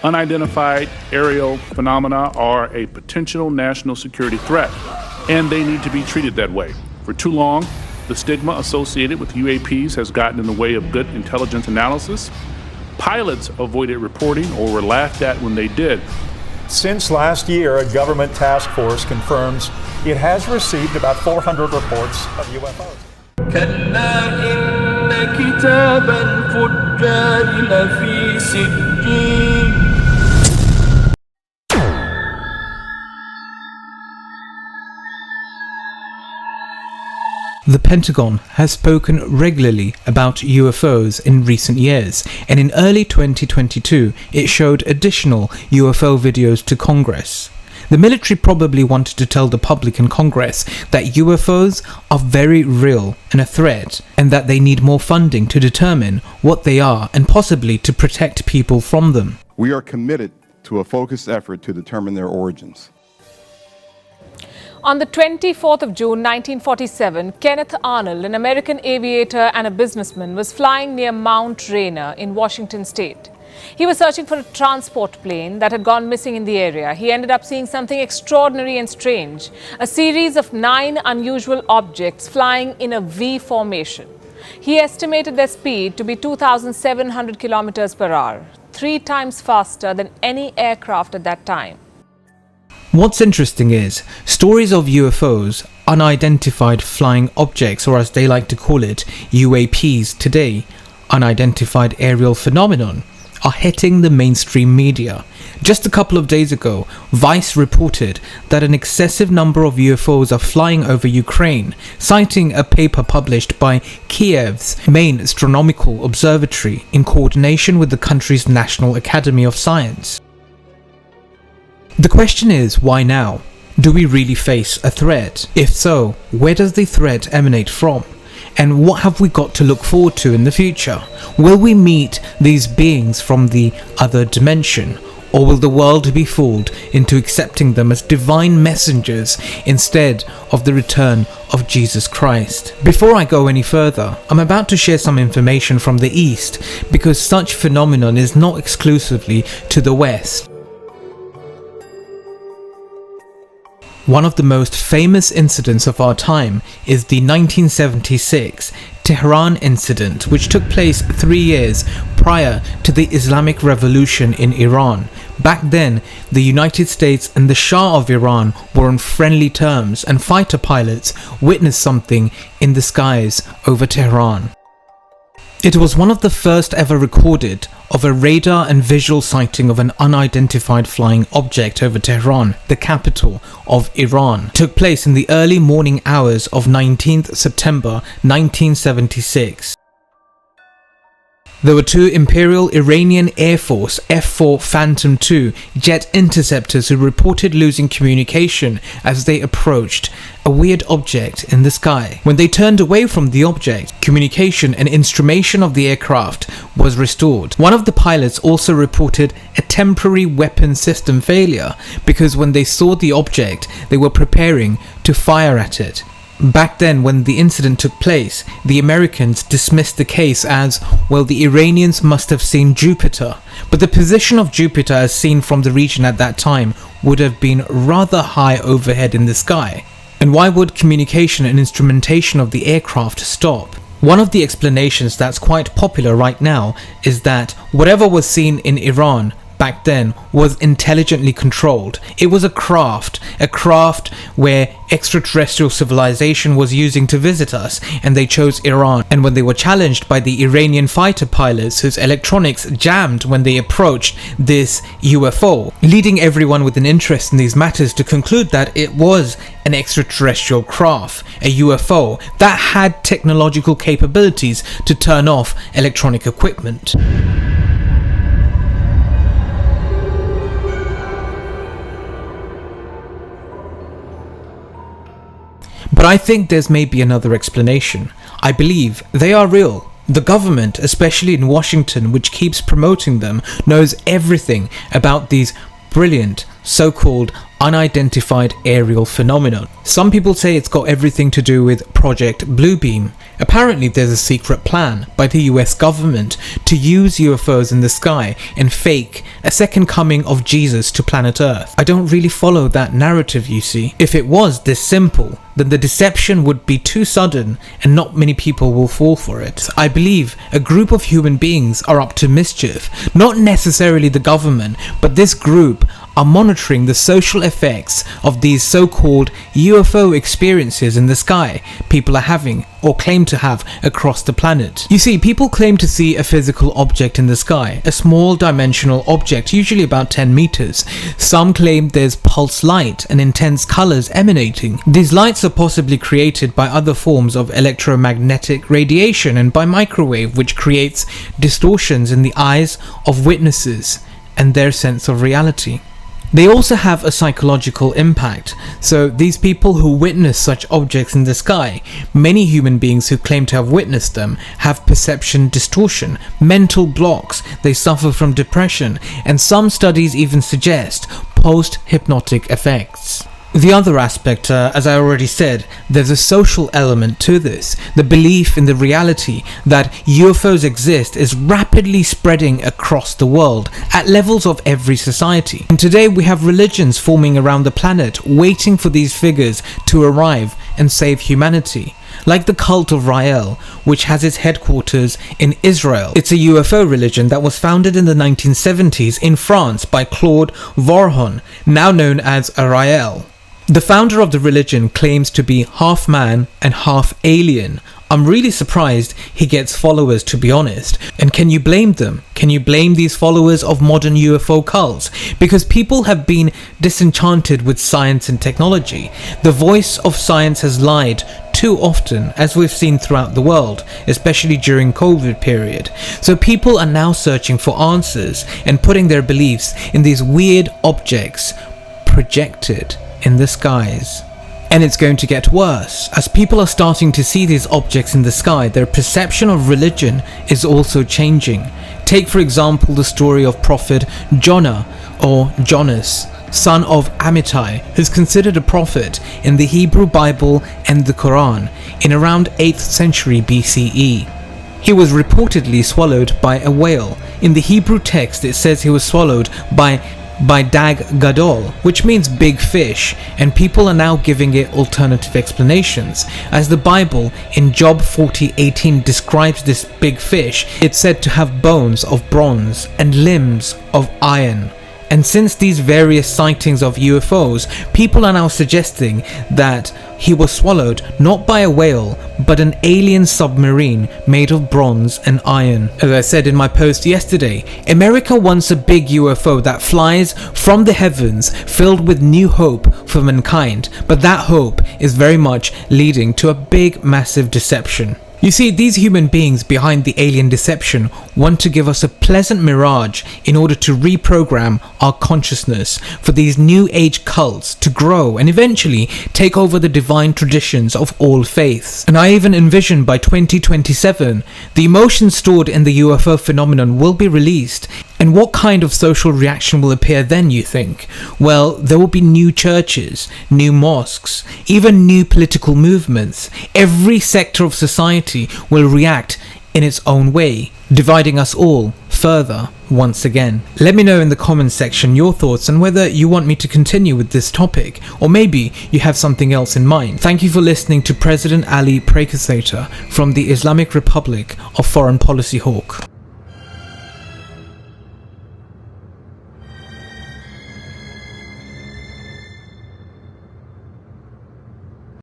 Unidentified aerial phenomena are a potential national security threat, and they need to be treated that way. For too long, the stigma associated with UAPs has gotten in the way of good intelligence analysis. Pilots avoided reporting or were laughed at when they did. Since last year, a government task force confirms it has received about 400 reports of UFOs. The Pentagon has spoken regularly about UFOs in recent years, and in early 2022 it showed additional UFO videos to Congress. The military probably wanted to tell the public and Congress that UFOs are very real and a threat, and that they need more funding to determine what they are and possibly to protect people from them. We are committed to a focused effort to determine their origins. On the 24th of June 1947, Kenneth Arnold, an American aviator and a businessman, was flying near Mount Rainier in Washington state. He was searching for a transport plane that had gone missing in the area. He ended up seeing something extraordinary and strange, a series of 9 unusual objects flying in a V formation. He estimated their speed to be 2,700 kilometers per hour, 3 times faster than any aircraft at that time. What's interesting is, stories of UFOs, unidentified flying objects, or as they like to call it, UAPs today, unidentified aerial phenomenon, are hitting the mainstream media. Just a couple of days ago, Vice reported that an excessive number of UFOs are flying over Ukraine, citing a paper published by Kiev's main astronomical observatory in coordination with the country's National Academy of Science. The question is, why now? Do we really face a threat? If so, where does the threat emanate from? And what have we got to look forward to in the future? Will we meet these beings from the other dimension? Or will the world be fooled into accepting them as divine messengers instead of the return of Jesus Christ? Before I go any further, I'm about to share some information from the East, because such phenomenon is not exclusively to the West. One of the most famous incidents of our time is the 1976 Tehran incident, which took place 3 years prior to the Islamic Revolution in Iran. Back then, the United States and the Shah of Iran were on friendly terms, and fighter pilots witnessed something in the skies over Tehran. It was one of the first ever recorded of a radar and visual sighting of an unidentified flying object over Tehran, the capital of Iran. It took place in the early morning hours of 19th September 1976. There were 2 Imperial Iranian Air Force F-4 Phantom II jet interceptors who reported losing communication as they approached a weird object in the sky. When they turned away from the object, communication and instrumentation of the aircraft was restored. One of the pilots also reported a temporary weapon system failure because when they saw the object, they were preparing to fire at it. Back then, when the incident took place, the Americans dismissed the case as, well, the Iranians must have seen Jupiter. But the position of Jupiter as seen from the region at that time would have been rather high overhead in the sky. And why would communication and instrumentation of the aircraft stop? One of the explanations that's quite popular right now is that whatever was seen in Iran back then was intelligently controlled. It was a craft where extraterrestrial civilization was using to visit us, and they chose Iran. And when they were challenged by the Iranian fighter pilots whose electronics jammed when they approached this UFO, leading everyone with an interest in these matters to conclude that it was an extraterrestrial craft, a UFO, that had technological capabilities to turn off electronic equipment. But I think there's maybe another explanation. I believe they are real. The government, especially in Washington, which keeps promoting them, knows everything about these brilliant so-called unidentified aerial phenomenon. Some people say it's got everything to do with Project Bluebeam. Apparently there's a secret plan by the US government to use UFOs in the sky and fake a second coming of Jesus to planet Earth. I don't really follow that narrative, you see. If it was this simple, then the deception would be too sudden and not many people will fall for it. I believe a group of human beings are up to mischief, not necessarily the government, but this group are monitoring the social effects of these so-called UFO experiences in the sky people are having or claim to have across the planet. You see, people claim to see a physical object in the sky, a small dimensional object, usually about 10 meters. Some claim there's pulse light and intense colors emanating. These lights are possibly created by other forms of electromagnetic radiation and by microwave, which creates distortions in the eyes of witnesses and their sense of reality. They also have a psychological impact. So these people who witness such objects in the sky, many human beings who claim to have witnessed them, have perception distortion, mental blocks, they suffer from depression, and some studies even suggest post-hypnotic effects. The other aspect, as I already said, there's a social element to this. The belief in the reality that UFOs exist is rapidly spreading across the world at levels of every society. And today we have religions forming around the planet waiting for these figures to arrive and save humanity. Like the cult of Rael, which has its headquarters in Israel. It's a UFO religion that was founded in the 1970s in France by Claude Vorhon, now known as a rael. The founder of the religion claims to be half man and half alien. I'm really surprised he gets followers, to be honest. And can you blame them? Can you blame these followers of modern UFO cults? Because people have been disenchanted with science and technology. The voice of science has lied too often, as we've seen throughout the world, especially during COVID period. So people are now searching for answers and putting their beliefs in these weird objects projected in the skies. And it's going to get worse. As people are starting to see these objects in the sky, their perception of religion is also changing. Take for example the story of prophet Jonah or Jonas, son of Amittai, who's considered a prophet in the Hebrew Bible and the Quran in around 8th century BCE. He was reportedly swallowed by a whale. In the Hebrew text it says he was swallowed by dag gadol, which means big fish, and people are now giving it alternative explanations. As the Bible in Job 40:18 describes this big fish, it's said to have bones of bronze and limbs of iron. And since these various sightings of UFOs, people are now suggesting that he was swallowed not by a whale, but an alien submarine made of bronze and iron. As I said in my post yesterday, America wants a big UFO that flies from the heavens, filled with new hope for mankind, but that hope is very much leading to a big, massive deception. You see, these human beings behind the alien deception want to give us a pleasant mirage in order to reprogram our consciousness for these new age cults to grow and eventually take over the divine traditions of all faiths. And I even envision by 2027, the emotions stored in the UFO phenomenon will be released. And what kind of social reaction will appear then, you think? Well, there will be new churches, new mosques, even new political movements. Every sector of society will react in its own way, dividing us all further once again. Let me know in the comments section your thoughts and whether you want me to continue with this topic, or maybe you have something else in mind. Thank you for listening to President Ali Prakasata from the Islamic Republic of Foreign Policy Hawk.